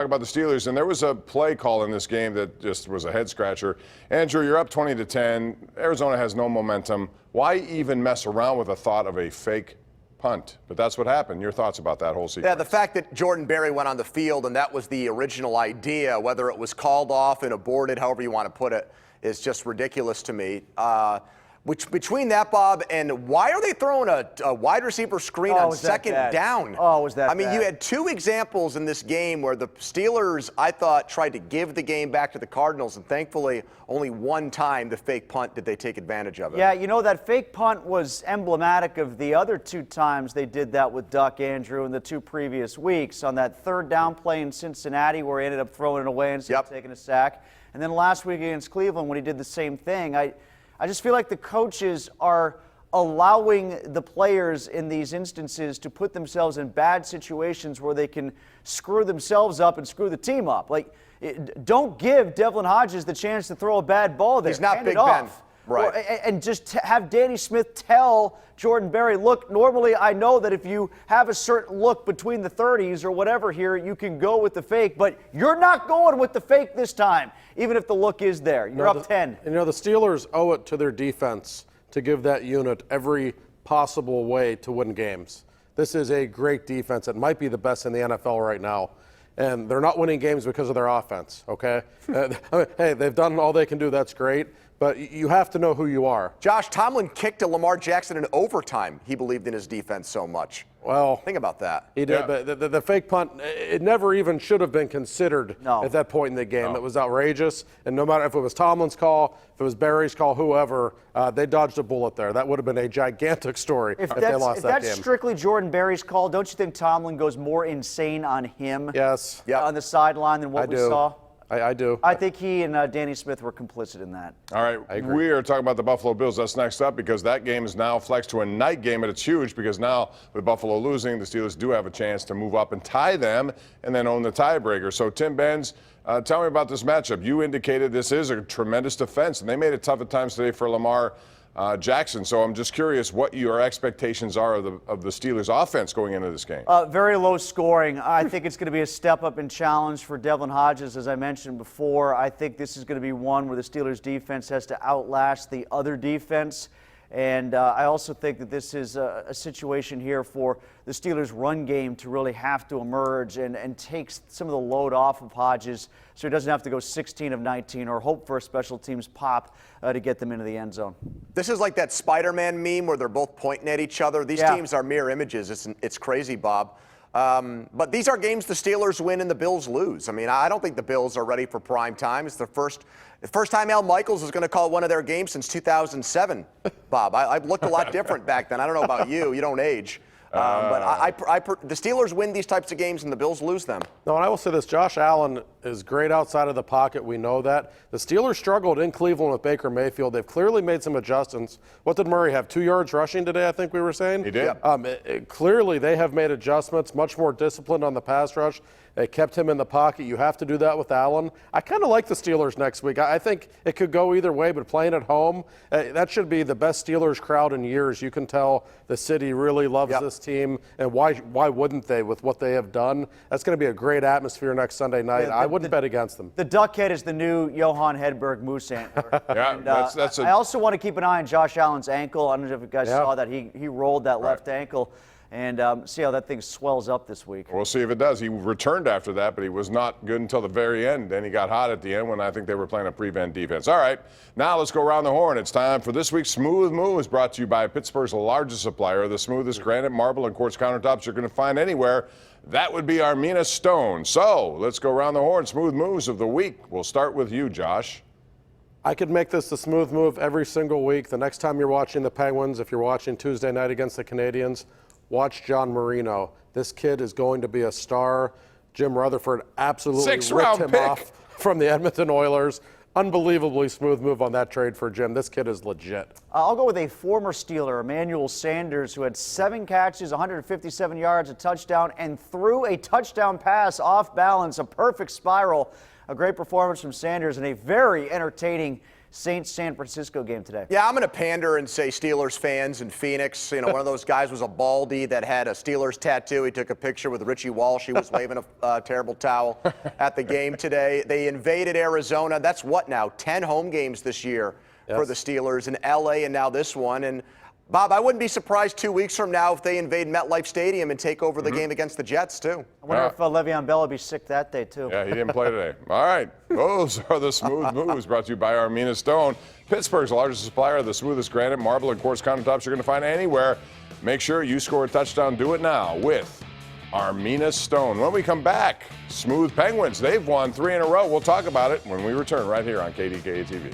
Talk about the Steelers, and there was a play call in this game that just was a head scratcher. Andrew, you're up 20-10. Arizona has no momentum. Why even mess around with the thought of a fake punt? But that's what happened. Your thoughts about that whole sequence? Yeah, the fact that Jordan Berry went on the field and that was the original idea, whether it was called off and aborted, however you want to put it, is just ridiculous to me. Between that, Bob, and why are they throwing a wide receiver screen on second down? Oh, was that I mean, bad? you had two examples in this game where the Steelers, I thought, tried to give the game back to the Cardinals, and thankfully, only one time the fake punt did they take advantage of it. Yeah, you know, that fake punt was emblematic of the other two times they did that with Duck, Andrew, in the two previous weeks. On that third down play in Cincinnati where he ended up throwing it away instead of taking a sack. And then last week against Cleveland when he did the same thing. I just feel like the coaches are allowing the players in these instances to put themselves in bad situations where they can screw themselves up and screw the team up. Like, don't give Devlin Hodges the chance to throw a bad ball there. He's not Big Ben. Right. And just have Danny Smith tell Jordan Berry, look, normally I know that if you have a certain look between the 30s or whatever here, you can go with the fake, but you're not going with the fake this time, even if the look is there. You're up 10. You know, the Steelers owe it to their defense to give that unit every possible way to win games. This is a great defense. It might be the best in the NFL right now. And they're not winning games because of their offense, okay? Hey, they've done all they can do. That's great. But you have to know who you are. Josh Tomlin kicked to Lamar Jackson in overtime. He believed in his defense so much. Well, think about that. He did, but the fake punt, it never even should have been considered at that point in the game. It was outrageous, and no matter if it was Tomlin's call, if it was Barry's call, whoever, they dodged a bullet there. That would have been a gigantic story if they lost that game. If that's strictly Jordan Berry's call, don't you think Tomlin goes more insane on him on the sideline than what we saw? I do. I think he and Danny Smith were complicit in that. All right, we are talking about the Buffalo Bills. That's next up because that game is now flexed to a night game, and it's huge because now with Buffalo losing, the Steelers do have a chance to move up and tie them and then own the tiebreaker. So, Tim Benz, tell me about this matchup. You indicated this is a tremendous defense, and they made it tough at times today for Lamar Jackson. So I'm just curious what your expectations are of the Steelers' offense going into this game. Very low scoring. I think it's going to be a step up in challenge for Devlin Hodges, as I mentioned before. I think this is going to be one where the Steelers' defense has to outlast the other defense. And I also think that this is a situation here for the Steelers' run game to really have to emerge and take some of the load off of Hodges so he doesn't have to go 16 of 19 or hope for a special teams pop to get them into the end zone. This is like that Spider-Man meme where they're both pointing at each other. These teams are mirror images. It's crazy, Bob. But these are games the Steelers win and the Bills lose. I mean, I don't think the Bills are ready for prime time. It's the first time Al Michaels is going to call one of their games since 2007, Bob. I looked a lot different back then. I don't know about you. You don't age. But the Steelers win these types of games and the Bills lose them. No, and I will say this. Josh Allen is great outside of the pocket. We know that. The Steelers struggled in Cleveland with Baker Mayfield. They've clearly made some adjustments. What did Murray have? 2 yards rushing today, I think we were saying? He did. Clearly, they have made adjustments, much more disciplined on the pass rush. They kept him in the pocket. You have to do that with Allen. I kind of like the Steelers next week. I think it could go either way, but playing at home, that should be the best Steelers crowd in years. You can tell the city really loves this team, and why wouldn't they with what they have done? That's going to be a great atmosphere next Sunday night. I wouldn't bet against them. The Duckhead is the new Johan Hedberg Moose Antler. I also want to keep an eye on Josh Allen's ankle. I don't know if you guys saw that. He rolled that left ankle. And see how that thing swells up this week. We'll see if it does. He returned after that, but he was not good until the very end. Then he got hot at the end when I think they were playing a prevent defense. All right, now let's go around the horn. It's time for this week's Smooth Moves, brought to you by Pittsburgh's largest supplier of the smoothest granite, marble, and quartz countertops you're going to find anywhere. That would be Armina Stone. So let's go around the horn. Smooth Moves of the week. We'll start with you, Josh. I could make this the smooth move every single week. The next time you're watching the Penguins, if you're watching Tuesday night against the Canadians, watch John Marino. This kid is going to be a star. Jim Rutherford absolutely ripped him off from the Edmonton Oilers. Unbelievably smooth move on that trade for Jim. This kid is legit. I'll go with a former Steeler, Emmanuel Sanders, who had 7 catches, 157 yards, a touchdown, and threw a touchdown pass off balance, a perfect spiral. A great performance from Sanders and a very entertaining Saints-San Francisco game today. Yeah, I'm going to pander and say Steelers fans in Phoenix. You know, one of those guys was a baldy that had a Steelers tattoo. He took a picture with Richie Walsh. He was waving a terrible towel at the game today. They invaded Arizona. That's what now? 10 home games this year for the Steelers in L.A. and now this one. And Bob, I wouldn't be surprised 2 weeks from now if they invade MetLife Stadium and take over the game against the Jets, too. I wonder if Le'Veon Bell will be sick that day, too. Yeah, he didn't play today. All right. Those are the smooth moves brought to you by Armina Stone, Pittsburgh's largest supplier of the smoothest granite, marble, and quartz countertops you're going to find anywhere. Make sure you score a touchdown. Do it now with Armina Stone. When we come back, Smooth Penguins. They've won 3 in a row. We'll talk about it when we return right here on KDKA-TV.